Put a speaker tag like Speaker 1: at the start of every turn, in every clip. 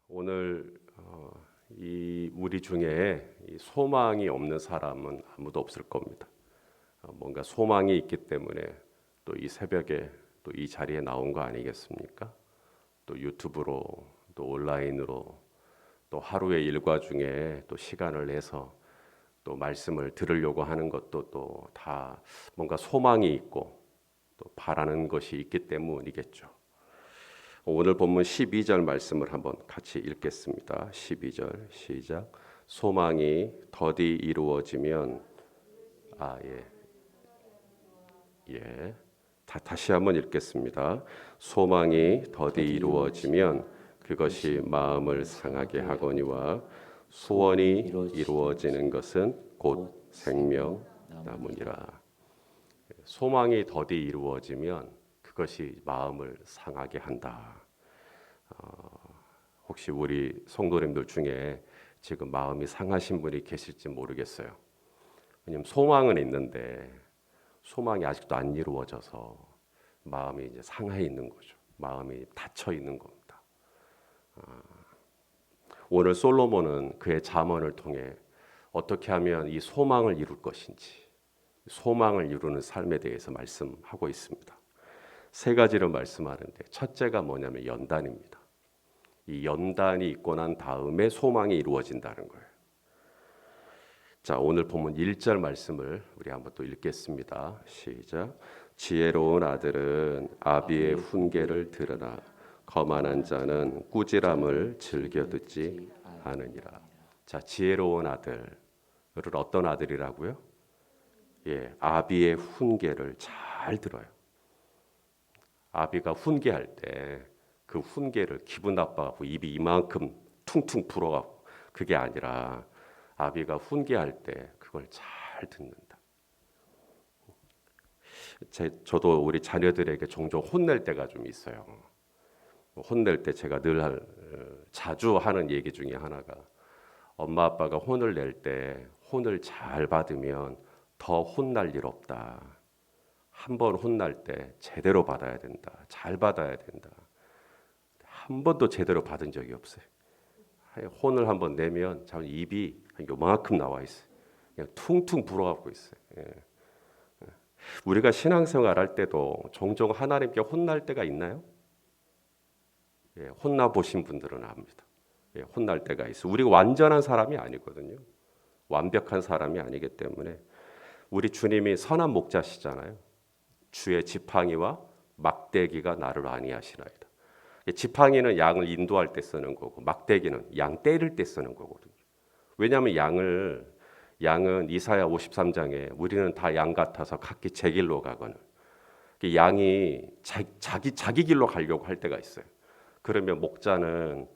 Speaker 1: 오늘 이 우리 중에 이 소망이 없는 사람은 아무도 없을 겁니다. 뭔가 소망이 있기 때문에 또 이 새벽에 또 이 자리에 나온 거 아니겠습니까? 또 유튜브로 또 온라인으로 또 하루의 일과 중에 또 시간을 내서 또 말씀을 들으려고 하는 것도 또 다 뭔가 소망이 있고 또 바라는 것이 있기 때문이겠죠. 오늘 본문 12절 말씀을 한번 같이 읽겠습니다. 12절 시작. 소망이 더디 이루어지면 다시 한번 읽겠습니다. 소망이 더디 이루어지면 그것이 마음을 상하게 하거니와 소원이 이루어지는 것은 곧 생명나무니라. 소망이 더디 이루어지면 그것이 마음을 상하게 한다. 혹시 우리 성도님들 중에 지금 마음이 상하신 분이 계실지 모르겠어요. 왜냐하면 소망은 있는데 소망이 아직도 안 이루어져서 마음이 이제 상해 있는 거죠. 마음이 닫혀 있는 겁니다. 오늘 솔로몬은 그의 잠언을 통해 어떻게 하면 이 소망을 이룰 것인지, 소망을 이루는 삶에 대해서 말씀하고 있습니다. 세 가지를 말씀하는데 첫째가 뭐냐면 연단입니다. 이 연단이 있고 난 다음에 소망이 이루어진다는 거예요. 자, 오늘 본문 1절 말씀을 우리 한번 또 읽겠습니다. 시작. 지혜로운 아들은 아비의 훈계를 들으나 거만한 자는 꾸지람을 즐겨 듣지 않으니라. 자, 지혜로운 아들을 어떤 아들이라고요? 아비의 훈계를 잘 들어요. 아비가 훈계할 때 그 훈계를 기분 나빠갖고 입이 이만큼 퉁퉁 불어갖고 그게 아니라 아비가 훈계할 때 그걸 잘 듣는다. 저도 우리 자녀들에게 종종 혼낼 때가 좀 있어요. 혼낼 때 제가 늘 자주 하는 얘기 중에 하나가 엄마 아빠가 혼을 낼 때 혼을 잘 받으면 더 혼날 일 없다. 한 번 혼날 때 제대로 받아야 된다. 잘 받아야 된다. 한 번도 제대로 받은 적이 없어요. 혼을 한번 내면 참 입이 요만큼 나와 있어요. 그냥 퉁퉁 불어갖고 있어요. 우리가 신앙생활 할 때도 종종 하나님께 혼날 때가 있나요? 혼나 보신 분들은 압니다. 혼날 때가 있어요. 우리가 완전한 사람이 아니거든요. 완벽한 사람이 아니기 때문에 우리 주님이 선한 목자시잖아요. 주의 지팡이와 막대기가 나를 안위하시나이다. 지팡이는 양을 인도할 때 쓰는 거고 막대기는 양 때릴 때 쓰는 거거든요. 왜냐하면 양은 이사야 53장에 우리는 다 양 같아서 각기 제 길로 가거늘. 양이 자기 길로 가려고 할 때가 있어요. 그러면 목자는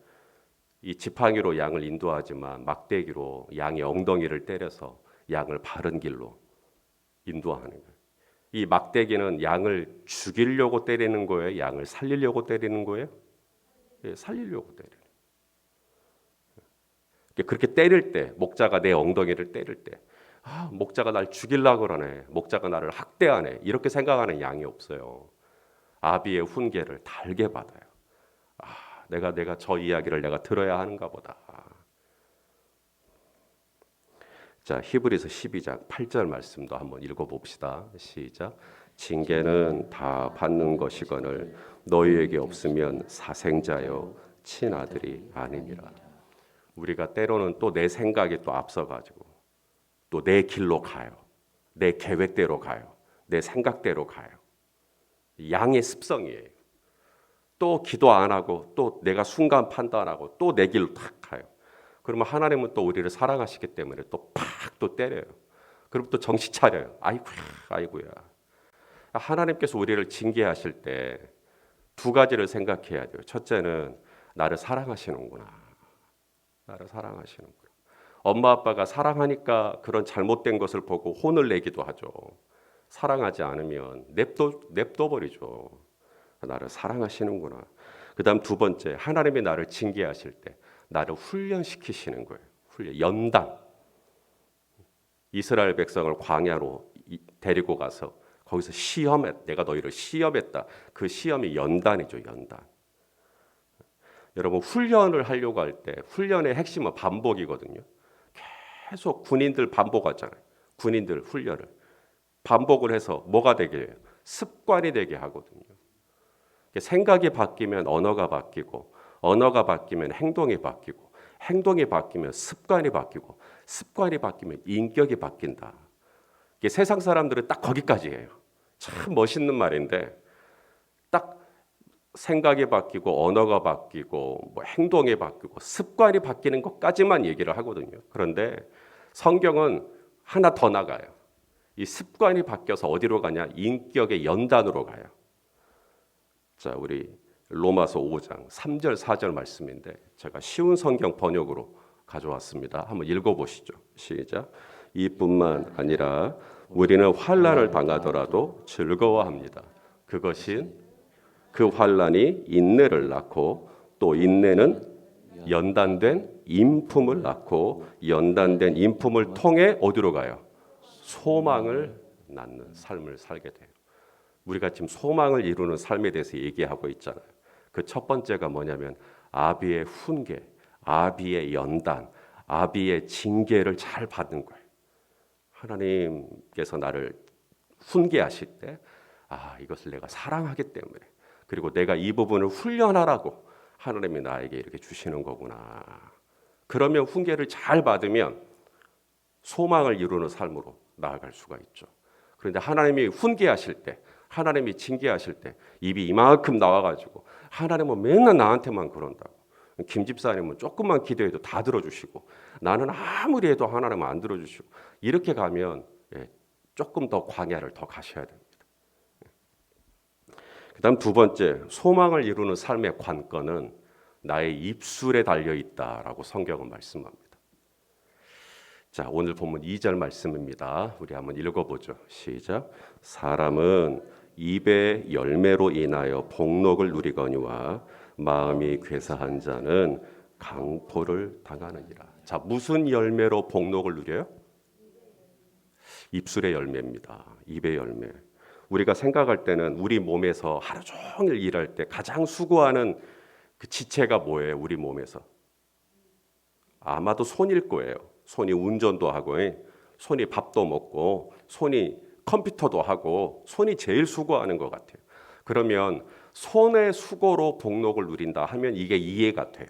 Speaker 1: 이 지팡이로 양을 인도하지만 막대기로 양의 엉덩이를 때려서 양을 바른 길로 인도하는 거예요. 이 막대기는 양을 죽이려고 때리는 거예요? 양을 살리려고 때리는 거예요? 살리려고 때리는 거예요. 그렇게 때릴 때, 목자가 내 엉덩이를 때릴 때, 목자가 날 죽이려고 그러네, 목자가 나를 학대하네, 이렇게 생각하는 양이 없어요. 아비의 훈계를 달게 받아요. 내가 저 이야기를 내가 들어야 하는가 보다. 자, 히브리서 12장 8절 말씀도 한번 읽어봅시다. 시작. 징계는 다 받는 것이거늘 너희에게 없으면 사생자여 친아들이 아니니라. 우리가 때로는 또 내 생각이 또 앞서가지고 또 내 길로 가요. 내 계획대로 가요. 내 생각대로 가요. 양의 습성이에요. 또 기도 안 하고 또 내가 순간 판단하고 또 내 길로 탁 가요. 그러면 하나님은 또 우리를 사랑하시기 때문에 또 팍 또 때려요. 그럼 또 정신 차려요. 아이고야. 하나님께서 우리를 징계하실 때 두 가지를 생각해야 돼요. 첫째는 나를 사랑하시는구나. 나를 사랑하시는구나. 엄마 아빠가 사랑하니까 그런 잘못된 것을 보고 혼을 내기도 하죠. 사랑하지 않으면 냅둬버리죠. 나를 사랑하시는구나. 그 다음 두 번째, 하나님이 나를 징계하실 때 나를 훈련시키시는 거예요. 연단. 이스라엘 백성을 광야로 데리고 가서 거기서 내가 너희를 시험했다. 그 시험이 연단이죠, 연단. 여러분 훈련을 하려고 할 때 훈련의 핵심은 반복이거든요. 계속 군인들 반복하잖아요. 군인들 훈련을 반복을 해서 뭐가 되게 해요? 습관이 되게 하거든요. 생각이 바뀌면 언어가 바뀌고 언어가 바뀌면 행동이 바뀌고 행동이 바뀌면 습관이 바뀌고 습관이 바뀌면 인격이 바뀐다. 세상 사람들은 딱 거기까지예요. 참 멋있는 말인데 딱 생각이 바뀌고 언어가 바뀌고 뭐 행동이 바뀌고 습관이 바뀌는 것까지만 얘기를 하거든요. 그런데 성경은 하나 더 나가요. 이 습관이 바뀌어서 어디로 가냐? 인격의 연단으로 가요. 자, 우리 로마서 5장 3절 4절 말씀인데 제가 쉬운 성경 번역으로 가져왔습니다. 한번 읽어보시죠. 시작. 이뿐만 아니라 우리는 환난을 당하더라도 즐거워합니다. 그것이 그 환난이 인내를 낳고 또 인내는 연단된 인품을 낳고 연단된 인품을 통해 어디로 가요? 소망을 낳는 삶을 살게 돼요. 우리가 지금 소망을 이루는 삶에 대해서 얘기하고 있잖아요. 그 첫 번째가 뭐냐면 아비의 훈계, 아비의 연단, 아비의 징계를 잘 받는 거예요. 하나님께서 나를 훈계하실 때 이것을 내가 사랑하기 때문에 그리고 내가 이 부분을 훈련하라고 하나님이 나에게 이렇게 주시는 거구나. 그러면 훈계를 잘 받으면 소망을 이루는 삶으로 나아갈 수가 있죠. 그런데 하나님이 훈계하실 때 하나님이 징계하실 때 입이 이만큼 나와가지고 하나님은 맨날 나한테만 그런다고. 김 집사님은 조금만 기도해도 다 들어주시고 나는 아무리 해도 하나님은 안 들어주시고 이렇게 가면 조금 더 광야를 더 가셔야 됩니다. 그 다음 두 번째, 소망을 이루는 삶의 관건은 나의 입술에 달려있다라고 성경은 말씀합니다. 자, 오늘 본문 2절 말씀입니다. 우리 한번 읽어보죠. 시작. 사람은 입의 열매로 인하여 복록을 누리거니와 마음이 괴사한 자는 강포를 당하느니라. 자, 무슨 열매로 복록을 누려요? 입술의 열매입니다. 입의 열매. 우리가 생각할 때는 우리 몸에서 하루 종일 일할 때 가장 수고하는 그 지체가 뭐예요? 우리 몸에서 아마도 손일 거예요. 손이 운전도 하고 손이 밥도 먹고 손이 컴퓨터도 하고 손이 제일 수고하는 것 같아요. 그러면 손의 수고로 복록을 누린다 하면 이게 이해가 돼요.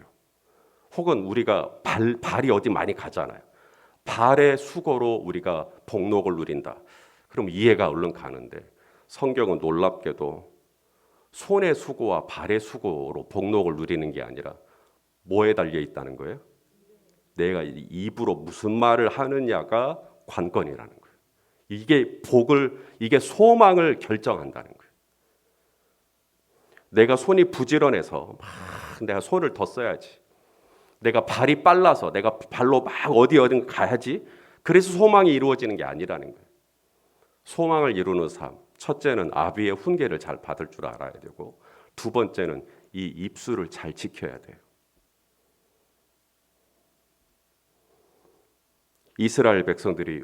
Speaker 1: 혹은 우리가 발이 어디 많이 가잖아요. 발의 수고로 우리가 복록을 누린다. 그럼 이해가 얼른 가는데 성경은 놀랍게도 손의 수고와 발의 수고로 복록을 누리는 게 아니라 뭐에 달려 있다는 거예요? 내가 입으로 무슨 말을 하느냐가 관건이라는 거예요. 이게 소망을 결정한다는 거예요. 내가 손이 부지런해서 내가 손을 더 써야지. 내가 발이 빨라서 내가 발로 막 어디든 가야지. 그래서 소망이 이루어지는 게 아니라는 거예요. 소망을 이루는 삶. 첫째는 아비의 훈계를 잘 받을 줄 알아야 되고 두 번째는 이 입술을 잘 지켜야 돼요. 이스라엘 백성들이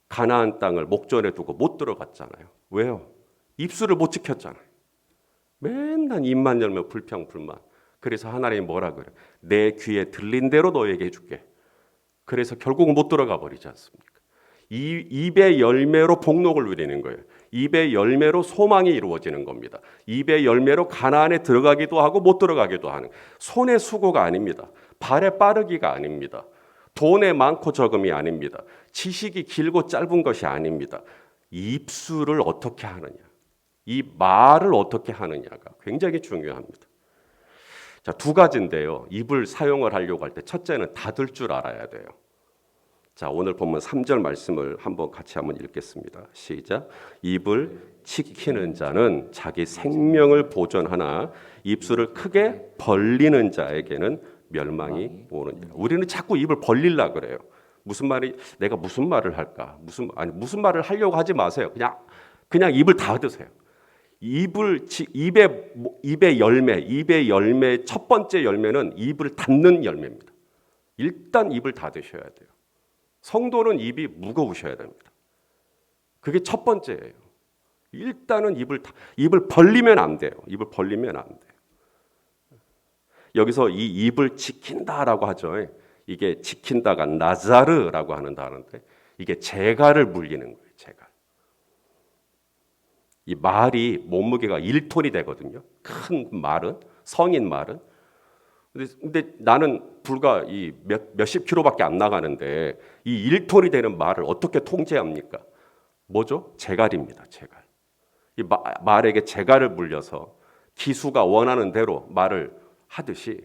Speaker 1: 가나안 땅을 목전에 두고 못 들어갔잖아요. 왜요? 입술을 못 지켰잖아요. 맨날 입만 열면 불평불만. 그래서 하나님이 뭐라 그래요? 내 귀에 들린 대로 너에게 해줄게. 그래서 결국은 못 들어가 버리지 않습니까? 입의 열매로 복록을 누리는 거예요. 입의 열매로 소망이 이루어지는 겁니다. 입의 열매로 가나안에 들어가기도 하고 못 들어가기도 하는 손의 수고가 아닙니다. 발의 빠르기가 아닙니다. 돈의 많고 적음이 아닙니다. 지식이 길고 짧은 것이 아닙니다. 입술을 어떻게 하느냐, 이 말을 어떻게 하느냐가 굉장히 중요합니다. 자, 두 가지인데요. 입을 사용을 하려고 할 때 첫째는 닫을 줄 알아야 돼요. 자, 오늘 본문 3절 말씀을 같이 한번 읽겠습니다. 시작. 입을 지키는 자는 자기 생명을 보존하나 입술을 크게 벌리는 자에게는 멸망이 오느니라. 우리는 자꾸 입을 벌리려고 그래요. 내가 무슨 말을 할까? 무슨 말을 하려고 하지 마세요. 그냥 입을 닫으세요. 입의 열매 첫 번째 열매는 입을 닫는 열매입니다. 일단 입을 닫으셔야 돼요. 성도는 입이 무거우셔야 됩니다. 그게 첫 번째예요. 일단은 입을 벌리면 안 돼요. 입을 벌리면 안 돼요. 여기서 이 입을 지킨다라고 하죠. 이게 지킨다가 나자르라고 하는 단어인데 이게 재갈을 물리는 거예요. 재갈. 이 말이 몸무게가 1톤이 되거든요. 큰 말은, 성인 말은. 근데 나는 불과 이 몇십 킬로밖에 안 나가는데 이 1톤이 되는 말을 어떻게 통제합니까? 뭐죠? 재갈입니다. 재갈. 이 말에게 재갈을 물려서 기수가 원하는 대로 말을 하듯이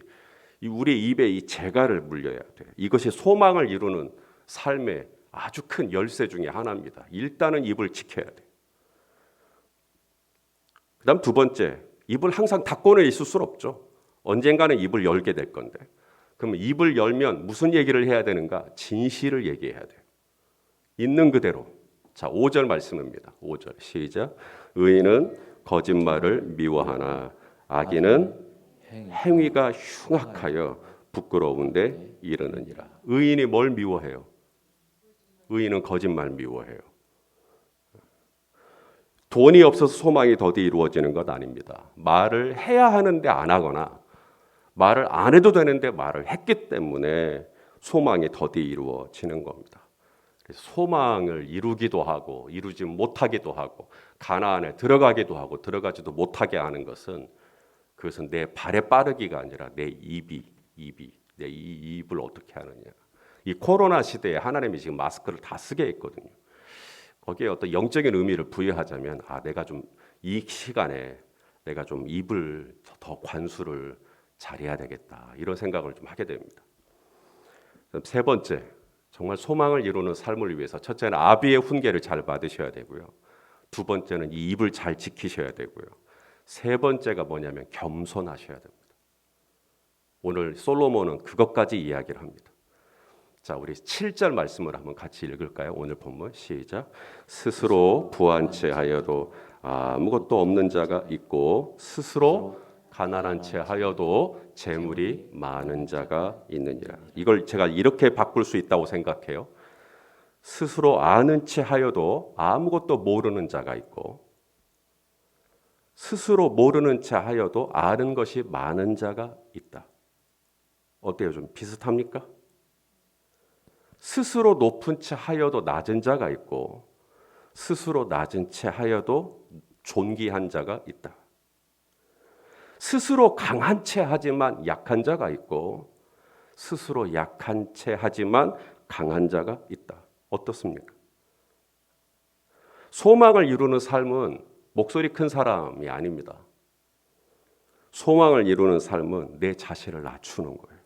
Speaker 1: 우리 입에 이 재갈을 물려야 돼요. 이것이 소망을 이루는 삶의 아주 큰 열쇠 중에 하나입니다. 일단은 입을 지켜야 돼요. 그다음 두 번째, 입을 항상 닫고는 있을 수 없죠. 언젠가는 입을 열게 될 건데. 그럼 입을 열면 무슨 얘기를 해야 되는가? 진실을 얘기해야 돼요. 있는 그대로. 자, 5절 말씀입니다. 5절 시작. 의인은 거짓말을 미워하나 악인은 행위가 흉악하여 부끄러운데 이르느니라. 의인이 뭘 미워해요? 의인은 거짓말 미워해요. 돈이 없어서 소망이 더디 이루어지는 것 아닙니다. 말을 해야 하는데 안 하거나 말을 안 해도 되는데 말을 했기 때문에 소망이 더디 이루어지는 겁니다. 그래서 소망을 이루기도 하고 이루지 못하기도 하고 가나안에 들어가기도 하고 들어가지도 못하게 하는 것은 그것은 내 발에 빠르기가 아니라 내 입이 내 이 입을 어떻게 하느냐. 이 코로나 시대에 하나님이 지금 마스크를 다 쓰게 했거든요. 거기에 어떤 영적인 의미를 부여하자면 내가 좀 이 시간에 내가 좀 입을 더 관수를 잘해야 되겠다 이런 생각을 좀 하게 됩니다. 세 번째, 정말 소망을 이루는 삶을 위해서 첫째는 아비의 훈계를 잘 받으셔야 되고요. 두 번째는 이 입을 잘 지키셔야 되고요. 세 번째가 뭐냐면 겸손하셔야 됩니다. 오늘 솔로몬은 그것까지 이야기를 합니다. 자, 우리 7절 말씀을 한번 같이 읽을까요? 오늘 본문 시작. 스스로 부한 채 하여도 아무것도 없는 자가 있고 스스로 가난한 채 하여도 재물이 많은 자가 있느니라. 이걸 제가 이렇게 바꿀 수 있다고 생각해요. 스스로 아는 채 하여도 아무것도 모르는 자가 있고 스스로 모르는 채 하여도 아는 것이 많은 자가 있다. 어때요? 좀 비슷합니까? 스스로 높은 채 하여도 낮은 자가 있고 스스로 낮은 채 하여도 존귀한 자가 있다. 스스로 강한 채 하지만 약한 자가 있고 스스로 약한 채 하지만 강한 자가 있다. 어떻습니까? 소망을 이루는 삶은 목소리 큰 사람이 아닙니다. 소망을 이루는 삶은 내 자신을 낮추는 거예요.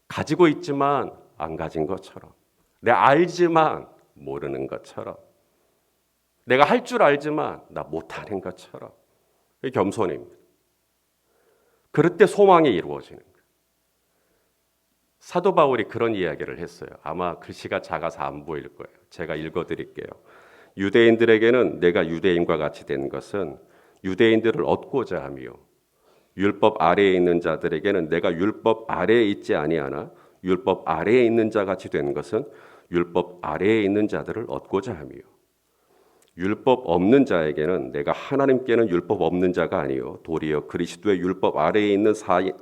Speaker 1: 가지고 있지만 안 가진 것처럼, 내가 알지만 모르는 것처럼, 내가 할 줄 알지만 나 못하는 것처럼. 이게 겸손입니다. 그럴 때 소망이 이루어지는 거예요. 사도 바울이 그런 이야기를 했어요. 아마 글씨가 작아서 안 보일 거예요. 제가 읽어드릴게요. 유대인들에게는 내가 유대인과 같이 된 것은 유대인들을 얻고자 하며 율법 아래에 있는 자들에게는 내가 율법 아래에 있지 아니하나 율법 아래에 있는 자 같이 된 것은 율법 아래에 있는 자들을 얻고자 하며 율법 없는 자에게는 내가 하나님께는 율법 없는 자가 아니요 도리어 그리스도의 율법 아래에 있는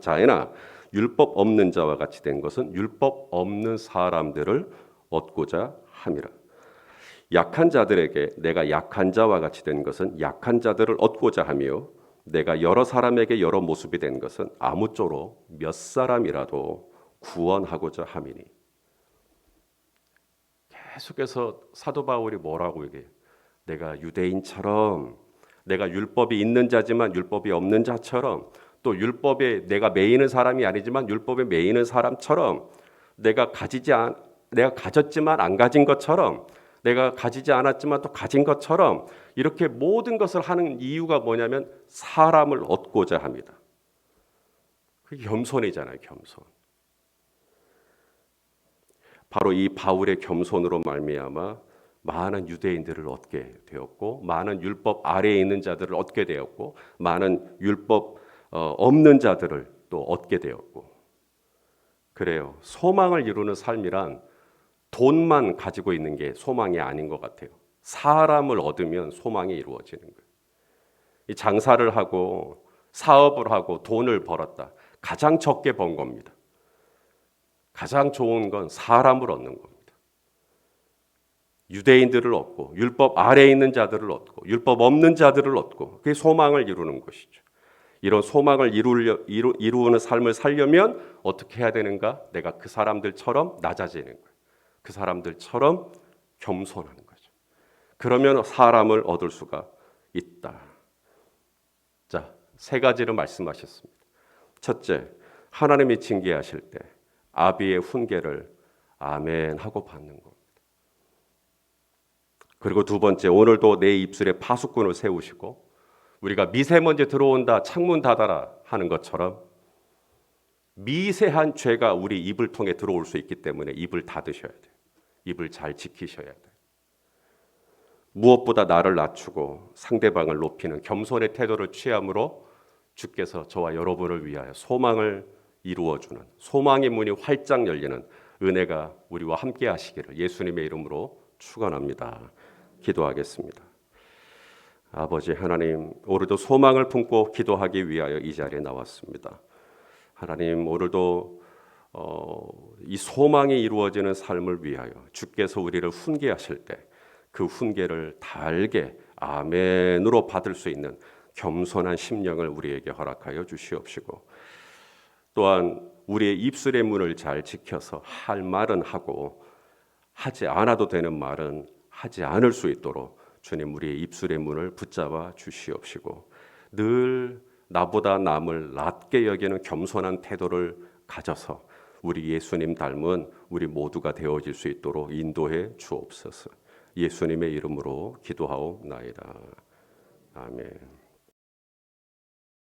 Speaker 1: 자에나 율법 없는 자와 같이 된 것은 율법 없는 사람들을 얻고자 함이라. 약한 자들에게 내가 약한 자와 같이 된 것은 약한 자들을 얻고자 하며 내가 여러 사람에게 여러 모습이 된 것은 아무쪼록 몇 사람이라도 구원하고자 함이니. 계속해서 사도 바울이 뭐라고 얘기해요? 내가 유대인처럼 내가 율법이 있는 자지만 율법이 없는 자처럼 또 율법에 내가 매이는 사람이 아니지만 율법에 매이는 사람처럼 내가 가졌지만 안 가진 것처럼 내가 가지지 않았지만 또 가진 것처럼 이렇게 모든 것을 하는 이유가 뭐냐면 사람을 얻고자 합니다. 그게 겸손이잖아요. 겸손. 바로 이 바울의 겸손으로 말미암아 많은 유대인들을 얻게 되었고 많은 율법 아래에 있는 자들을 얻게 되었고 많은 율법 없는 자들을 또 얻게 되었고 그래요. 소망을 이루는 삶이란 돈만 가지고 있는 게 소망이 아닌 것 같아요. 사람을 얻으면 소망이 이루어지는 거예요. 이 장사를 하고 사업을 하고 돈을 벌었다. 가장 적게 번 겁니다. 가장 좋은 건 사람을 얻는 겁니다. 유대인들을 얻고 율법 아래에 있는 자들을 얻고 율법 없는 자들을 얻고 그게 소망을 이루는 것이죠. 이런 소망을 이루는 삶을 살려면 어떻게 해야 되는가? 내가 그 사람들처럼 낮아지는 거예요. 그 사람들처럼 겸손하는 거죠. 그러면 사람을 얻을 수가 있다. 자, 세 가지를 말씀하셨습니다. 첫째, 하나님이 징계하실 때 아비의 훈계를 아멘 하고 받는 겁니다. 그리고 두 번째, 오늘도 내 입술에 파수꾼을 세우시고 우리가 미세먼지 들어온다 창문 닫아라 하는 것처럼 미세한 죄가 우리 입을 통해 들어올 수 있기 때문에 입을 닫으셔야 돼요. 입을 잘 지키셔야 돼요. 무엇보다 나를 낮추고 상대방을 높이는 겸손의 태도를 취함으로 주께서 저와 여러분을 위하여 소망을 이루어주는 소망의 문이 활짝 열리는 은혜가 우리와 함께 하시기를 예수님의 이름으로 축원합니다. 기도하겠습니다. 아버지 하나님, 오늘도 소망을 품고 기도하기 위하여 이 자리에 나왔습니다. 하나님, 오늘도 이 소망이 이루어지는 삶을 위하여 주께서 우리를 훈계하실 때 그 훈계를 달게 아멘으로 받을 수 있는 겸손한 심령을 우리에게 허락하여 주시옵시고, 또한 우리의 입술의 문을 잘 지켜서 할 말은 하고 하지 않아도 되는 말은 하지 않을 수 있도록 주님 우리의 입술의 문을 붙잡아 주시옵시고, 늘 나보다 남을 낮게 여기는 겸손한 태도를 가져서 우리 예수님 닮은 우리 모두가 되어질 수 있도록 인도해 주옵소서. 예수님의 이름으로 기도하옵나이다. 아멘.